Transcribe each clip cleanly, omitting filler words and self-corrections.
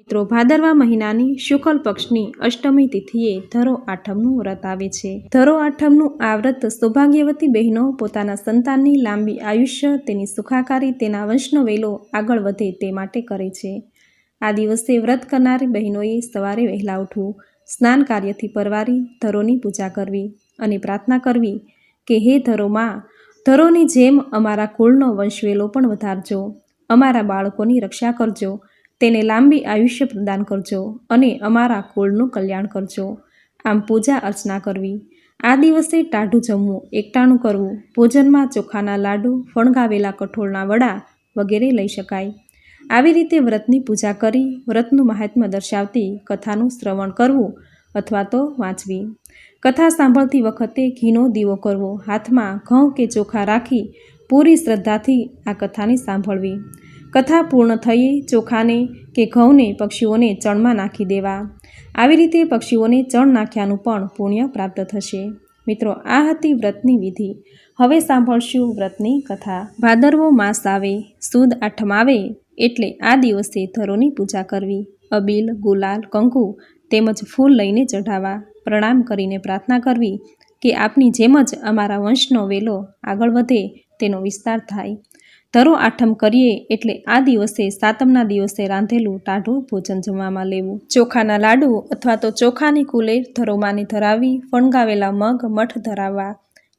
મિત્રો ભાદરવા મહિનાની શુક્લ પક્ષની અષ્ટમી તિથિએ ધરો આઠમનું વ્રત આવે છે. ધરો આઠમનું આ વ્રત સૌભાગ્યવતી બહેનો પોતાના સંતાનની લાંબી આયુષ્ય, તેની સુખાકારી, તેના વંશનો વેલો આગળ વધે તે માટે કરે છે. આ દિવસે વ્રત કરનારી બહેનોએ સવારે વહેલા ઉઠવું, સ્નાન કાર્યથી પરવારી ધરોની પૂજા કરવી અને પ્રાર્થના કરવી કે હે ધરોમાં, ધરોની જેમ અમારા કુળનો વંશવેલો પણ વધારજો, અમારા બાળકોની રક્ષા કરજો, તેને લાંબી આયુષ્ય પ્રદાન કરજો અને અમારા કુળનું કલ્યાણ કરજો. આમ પૂજા અર્ચના કરવી. આ દિવસે ટાઢું જમવું, એકટાણું કરવું, ભોજનમાં ચોખાના લાડુ, ફણગાવેલા કઠોળના વડા વગેરે લઈ શકાય. આવી રીતે વ્રતની પૂજા કરી વ્રતનું મહાત્મ્ય દર્શાવતી કથાનું શ્રવણ કરવું અથવા તો વાંચવી. કથા સાંભળતી વખતે ઘીનો દીવો કરવો, હાથમાં ઘઉં કે ચોખા રાખી પૂરી શ્રદ્ધાથી આ કથાને સાંભળવી. કથા પૂર્ણ થઈએ ચોખાને કે ઘઉંને પક્ષીઓને ચણમાં નાખી દેવા. આવી રીતે પક્ષીઓને ચણ નાખ્યાનું પણ પુણ્ય પ્રાપ્ત થશે. મિત્રો, આ હતી વ્રતની વિધિ. હવે સાંભળશું વ્રતની કથા. ભાદરવો માસ આવે, સુદ આઠમ આવે એટલે આ દિવસે ધરોની પૂજા કરવી. અબીલ, ગુલાલ, કંકુ તેમજ ફૂલ લઈને ચઢાવવા. પ્રણામ કરીને પ્રાર્થના કરવી કે આપની જેમ જ અમારા વંશનો વેલો આગળ વધે, તેનો વિસ્તાર થાય. ધરો આઠમ કરીએ એટલે આ દિવસે સાતમના દિવસે રાંધેલું ટાઢું ભોજન જમવામાં લેવું. ચોખાના લાડુ અથવા તો ચોખાની કુલેર ધરોમાને ધરાવી, ફણગાવેલા મગ, મઠ ધરાવવા.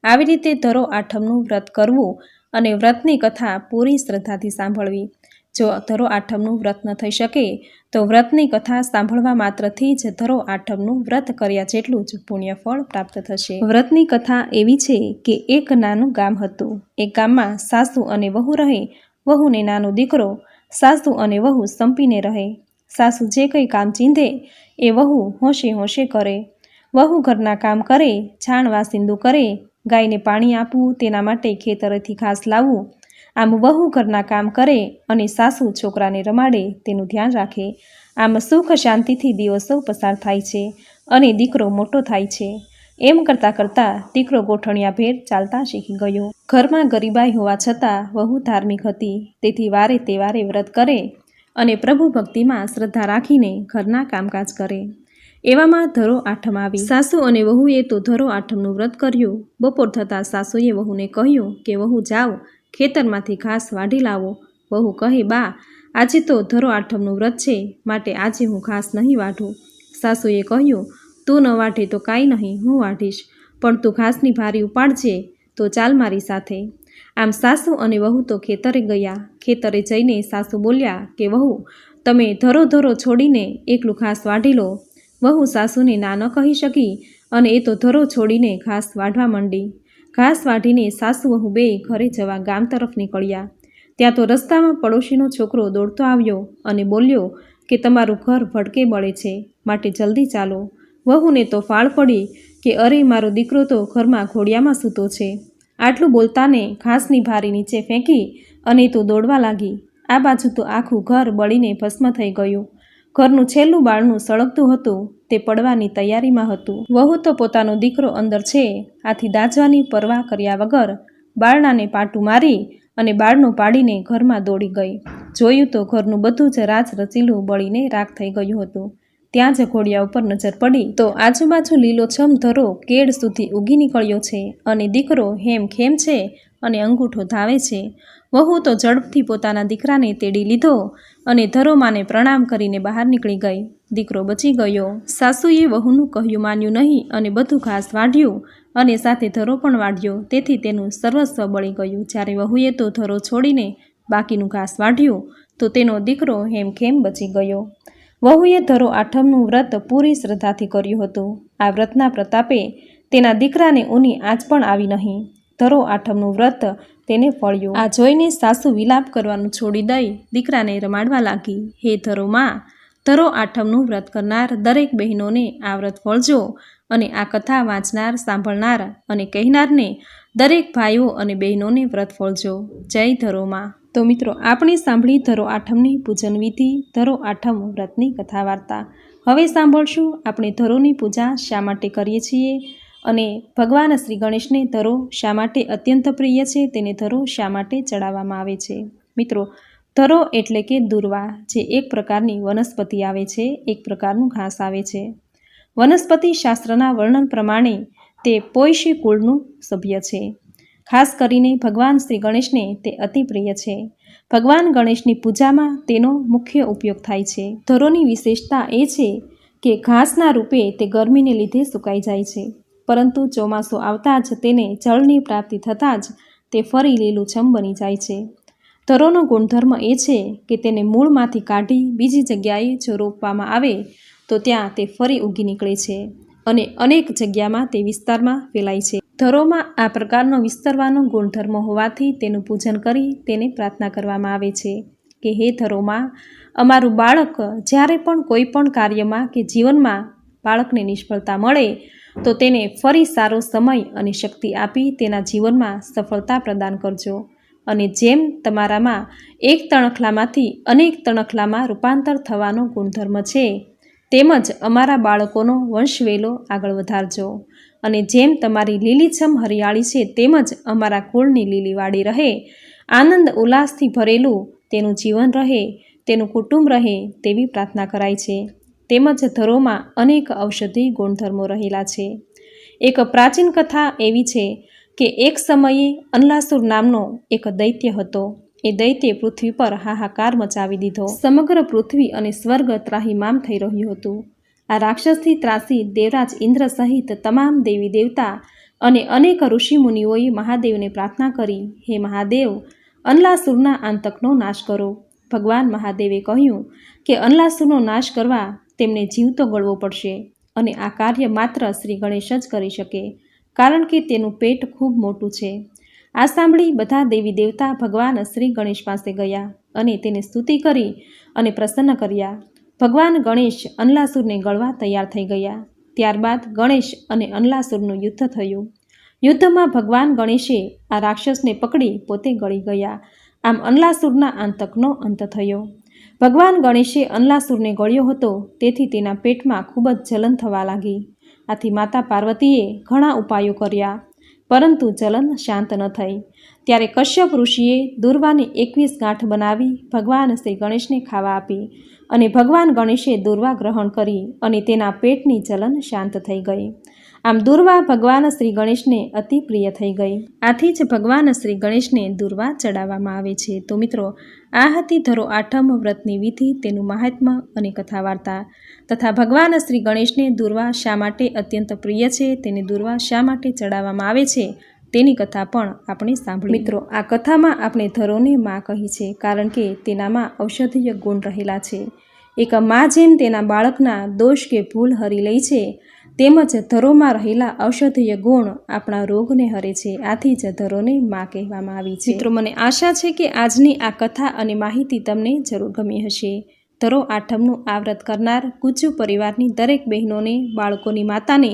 આવી રીતે ધરો આઠમનું વ્રત કરવું અને વ્રતની કથા પૂરી શ્રદ્ધાથી સાંભળવી. જો ધરો આઠમનું વ્રત ન થઈ શકે તો વ્રતની કથા સાંભળવા માત્રથી જ ધરો આઠમનું વ્રત કર્યા જેટલું જ પુણ્યફળ પ્રાપ્ત થશે. વ્રતની કથા એવી છે કે એક નાનું ગામ હતું. એ ગામમાં સાસુ અને વહુ રહે. વહુને નાનો દીકરો. સાસુ અને વહુ સંપીને રહે. સાસુ જે કંઈ કામ ચીંધે એ વહુ હોંશે હોંશે કરે. વહુ ઘરના કામ કરે, છાણ વાસિંદુ કરે, ગાયને પાણી આપવું, તેના માટે ખેતરેથી ઘાસ લાવવું. આમ વહુ ઘરના કામ કરે અને સાસુ છોકરાને રમાડે, તેનું ધ્યાન રાખે. આમ સુખ શાંતિથી દિવસો પસાર થાય છે અને દીકરો મોટો થાય છે. એમ કરતાં કરતાં દીકરો ગોઠણિયાભેર ચાલતા શીખી ગયો. ઘરમાં ગરીબાઈ હોવા છતાં વહુ ધાર્મિક હતી, તેથી વારે તહેવારે વ્રત કરે અને પ્રભુ ભક્તિમાં શ્રદ્ધા રાખીને ઘરના કામકાજ કરે. એવામાં ધરો આઠમ આવી. સાસુ અને વહુએ તો ધરો આઠમનું વ્રત કર્યું. બપોર થતાં સાસુએ વહુને કહ્યું કે વહુ જાઓ, ખેતરમાંથી ઘાસ વાઢી લાવો. વહુ કહે, બા, આજે તો ધરો આઠમનું વ્રત છે, માટે આજે હું ઘાસ નહીં વાઢું. સાસુએ કહ્યું, તું ન વાઢે તો કાંઈ નહીં, હું વાઢીશ, પણ તું ઘાસની ભારી ઉપાડજે તો ચાલ મારી સાથે. આમ સાસુ અને વહુ તો ખેતરે ગયા. ખેતરે જઈને સાસુ બોલ્યા કે વહુ, તમે ધરો ધરો છોડીને એકલું ઘાસ વાઢી લો. વહુ સાસુને ના ન કહી શકી અને એ તો ધરો છોડીને ઘાસ વાઢવા માંડી. ઘાસ વાઢીને સાસુ વહુ બે ઘરે જવા ગામ તરફ નીકળ્યા. ત્યાં તો રસ્તામાં પડોશીનો છોકરો દોડતો આવ્યો અને બોલ્યો કે તમારું ઘર ભડકે બળે છે, માટે જલ્દી ચાલો. વહુને તો ફાળ પડી કે અરે, મારો દીકરો તો ઘરમાં ઘોડિયામાં સૂતો છે. આટલું બોલતાને ઘાસની ભારી નીચે ફેંકી અને તો દોડવા લાગી. આ બાજુ તો આખું ઘર બળીને ભસ્મ થઈ ગયું. ઘરનું છેલ્લું બાળનું સળગતું હતું તે પડવાની તૈયારીમાં હતું. વહુ તો પોતાનો દીકરો અંદર છે આથી દાઝવાની પરવા કર્યા વગર બારણાને પાટું મારી અને બારણું પાડીને ઘરમાં દોડી ગઈ. જોયું તો ઘરનું બધું જ રાચ રચીલું બળીને રાખ થઈ ગયું હતું. ત્યાં જ ઘોડિયા ઉપર નજર પડી તો આજુબાજુ લીલોછમ ધરો કેળ સુધી ઉગી નીકળ્યો છે અને દીકરો હેમ ખેમ છે અને અંગૂઠો ધાવે છે. વહુ તો ઝડપથી પોતાના દીકરાને તેડી લીધો અને ધરોમાને પ્રણામ કરીને બહાર નીકળી ગઈ. દીકરો બચી ગયો. સાસુએ વહુનું કહ્યું માન્યું નહીં અને બધું ઘાસ વાઢ્યું અને સાથે ધરો પણ વાઢ્યો, તેથી તેનું સર્વસ્વ બળી ગયું. જ્યારે વહુએ તો ધરો છોડીને બાકીનું ઘાસ વાઢ્યું તો તેનો દીકરો હેમખેમ બચી ગયો. વહુએ ધરો આઠમનું વ્રત પૂરી શ્રદ્ધાથી કર્યું હતું. આ વ્રતના પ્રતાપે તેના દીકરાને ઊની આંચ પણ આવી નહીં. ધરો આઠમનું વ્રત તેને ફળ્યું. આ જોઈને સાસુ વિલાપ કરવાનું છોડી દઈ દીકરાને રમાડવા લાગી. હે ધરોમાં, ધરો આઠમનું વ્રત કરનાર દરેક બહેનોને આ વ્રત ફળજો અને આ કથા વાંચનાર, સાંભળનાર અને કહેનારને દરેક ભાઈઓ અને બહેનોને વ્રત ફળજો. જય ધરોમાં. તો મિત્રો, આપણે સાંભળી ધરો આઠમની પૂજન વિધિ, ધરો આઠમ વ્રતની કથા વાર્તા. હવે સાંભળશું આપણે ધરોની પૂજા શા માટે કરીએ છીએ અને ભગવાન શ્રી ગણેશને ધરો શા માટે અત્યંત પ્રિય છે, તેને ધરો શા માટે ચડાવવામાં આવે છે. મિત્રો, ધરો એટલે કે દુર્વા, જે એક પ્રકારની વનસ્પતિ આવે છે, એક પ્રકારનું ઘાસ આવે છે. વનસ્પતિ શાસ્ત્રના વર્ણન પ્રમાણે તે પોયશી કુળનું સભ્ય છે. ખાસ કરીને ભગવાન શ્રી ગણેશને તે અતિ પ્રિય છે. ભગવાન ગણેશની પૂજામાં તેનો મુખ્ય ઉપયોગ થાય છે. ધરોની વિશેષતા એ છે કે ઘાસના રૂપે તે ગરમીને લીધે સુકાઈ જાય છે, પરંતુ ચોમાસું આવતા જ તેને જળની પ્રાપ્તિ થતાં જ તે ફરી લીલુંછમ બની જાય છે. ધરોનો ગુણધર્મ એ છે કે તેને મૂળમાંથી કાઢી બીજી જગ્યાએ જો રોપવામાં આવે તો ત્યાં તે ફરી ઉગી નીકળે છે અને અનેક જગ્યામાં તે વિસ્તારમાં ફેલાય છે. ધરોમાં આ પ્રકારનો વિસ્તરવાનો ગુણધર્મ હોવાથી તેનું પૂજન કરી તેને પ્રાર્થના કરવામાં આવે છે કે હે ધરોમાં, અમારું બાળક જ્યારે પણ કોઈ પણ કાર્યમાં કે જીવનમાં બાળકને નિષ્ફળતા મળે તો તેને ફરી સારો સમય અને શક્તિ આપી તેના જીવનમાં સફળતા પ્રદાન કરજો. અને જેમ તમારામાં એક તણખલામાંથી અનેક તણખલામાં રૂપાંતર થવાનો ગુણધર્મ છે, તેમજ અમારા બાળકોનો વંશવેલો આગળ વધારજો. અને જેમ તમારી લીલીછમ હરિયાળી છે, તેમજ અમારા કુળની લીલીવાડી રહે, આનંદ ઉલ્લાસથી ભરેલું તેનું જીવન રહે, તેનું કુટુંબ રહે, તેવી પ્રાર્થના કરાય છે. તેમજ ધરોમાં અનેક ઔષધિ ગુણધર્મો રહેલા છે. એક પ્રાચીન કથા એવી છે કે એક સમયે અનલાસુર નામનો એક દૈત્ય હતો. એ દૈત્યે પૃથ્વી પર હાહાકાર મચાવી દીધો. સમગ્ર પૃથ્વી અને સ્વર્ગ ત્રાહિમામ થઈ રહ્યું હતું. આ રાક્ષસથી ત્રાસી દેવરાજ ઇન્દ્ર સહિત તમામ દેવી દેવતા અને અનેક ઋષિમુનિઓએ મહાદેવને પ્રાર્થના કરી, હે મહાદેવ, અનલાસુરના આંતકનો નાશ કરો. ભગવાન મહાદેવે કહ્યું કે અનલાસુરનો નાશ કરવા તેમને જીવ તો ગળવો પડશે, અને આ કાર્ય માત્ર શ્રી ગણેશ જ કરી શકે, કારણ કે તેનું પેટ ખૂબ મોટું છે. આ સાંભળી બધા દેવી દેવતા ભગવાન શ્રી ગણેશ પાસે ગયા અને તેને સ્તુતિ કરી અને પ્રસન્ન કર્યા. ભગવાન ગણેશ અનલાસુરને ગળવા તૈયાર થઈ ગયા. ત્યારબાદ ગણેશ અને અનલાસુરનું યુદ્ધ થયું. યુદ્ધમાં ભગવાન ગણેશે આ રાક્ષસને પકડી પોતે ગળી ગયા. આમ અનલાસુરના આંતકનો અંત થયો. ભગવાન ગણેશે અનલાસુરને ગળ્યો હતો, તેથી તેના પેટમાં ખૂબ જ જલન થવા લાગી. આથી માતા પાર્વતીએ ઘણા ઉપાયો કર્યા, પરંતુ જલન શાંત ન થઈ. ત્યારે કશ્યપ ઋષિએ દુર્વાની 21 ગાંઠ બનાવી ભગવાન શ્રી ગણેશને ખાવા આપી, અને ભગવાન ગણેશે દુર્વા ગ્રહણ કરી અને તેના પેટની જલન શાંત થઈ ગઈ. આમ દુર્વા ભગવાન શ્રી ગણેશને અતિ પ્રિય થઈ ગઈ. આથી જ ભગવાન શ્રી ગણેશને દુર્વા ચડાવવામાં આવે છે. તો મિત્રો, આ હતી ધરો આઠમ વ્રતની વિધિ, તેનું મહાત્મ્ય અને કથા વાર્તા, તથા ભગવાન શ્રી ગણેશને દુર્વા શા માટે અત્યંત પ્રિય છે, તેને દુર્વા શા માટે ચડાવવામાં આવે છે, તેની કથા પણ આપણે સાંભળી. મિત્રો, આ કથામાં આપણે ધરોને માં કહી છે, કારણ કે તેનામાં ઔષધીય ગુણ રહેલા છે. એક માં જેમ તેના બાળકના દોષ કે ભૂલ હરી લે છે, તેમજ ધરોમાં રહેલા ઔષધીય ગુણ આપણા રોગને હરે છે. આથી જ ધરોને માં કહેવામાં આવી છે. મિત્રો, મને આશા છે કે આજની આ કથા અને માહિતી તમને જરૂર ગમી હશે. ધરો આઠમનું આ વ્રત કરનાર ગુજ્જુ પરિવારની દરેક બહેનોને, બાળકોની માતાને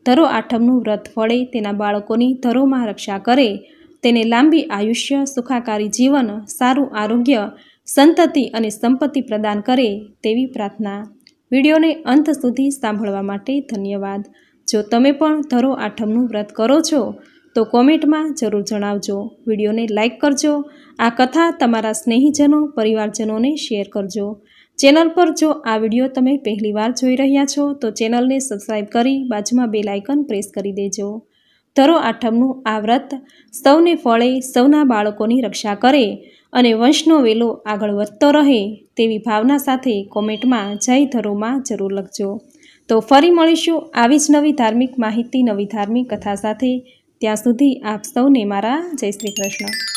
ધરો આઠમનું વ્રત ફળે, તેના બાળકોની ધરોમાં રક્ષા કરે, તેને લાંબી આયુષ્ય, સુખાકારી જીવન, સારું આરોગ્ય, સંતતિ અને સંપત્તિ પ્રદાન કરે તેવી પ્રાર્થના. વિડીયોને અંત સુધી સાંભળવા માટે ધન્યવાદ. જો તમે પણ ધરો આઠમનું વ્રત કરો છો તો કોમેન્ટમાં જરૂર જણાવજો. વિડીયોને લાઇક કરજો. આ કથા તમારા સ્નેહીજનો, પરિવારજનોને શેર કરજો. ચેનલ પર જો આ વિડીયો તમે પહેલીવાર જોઈ રહ્યા છો તો ચેનલને સબસ્ક્રાઈબ કરી બાજુમાં બેલ આઇકન પ્રેસ કરી દેજો. ધરો આઠમનું આ વ્રત સૌને ફળે, સૌના બાળકોની રક્ષા કરે અને વંશનો વેલો આગળ વધતો રહે તેવી ભાવના સાથે કોમેન્ટમાં જય ધરોમાં જરૂર લખજો. તો ફરી મળીશું આવી જ નવી ધાર્મિક માહિતી, નવી ધાર્મિક કથા સાથે. ત્યાં સુધી આપ સૌને મારા જય શ્રી કૃષ્ણ.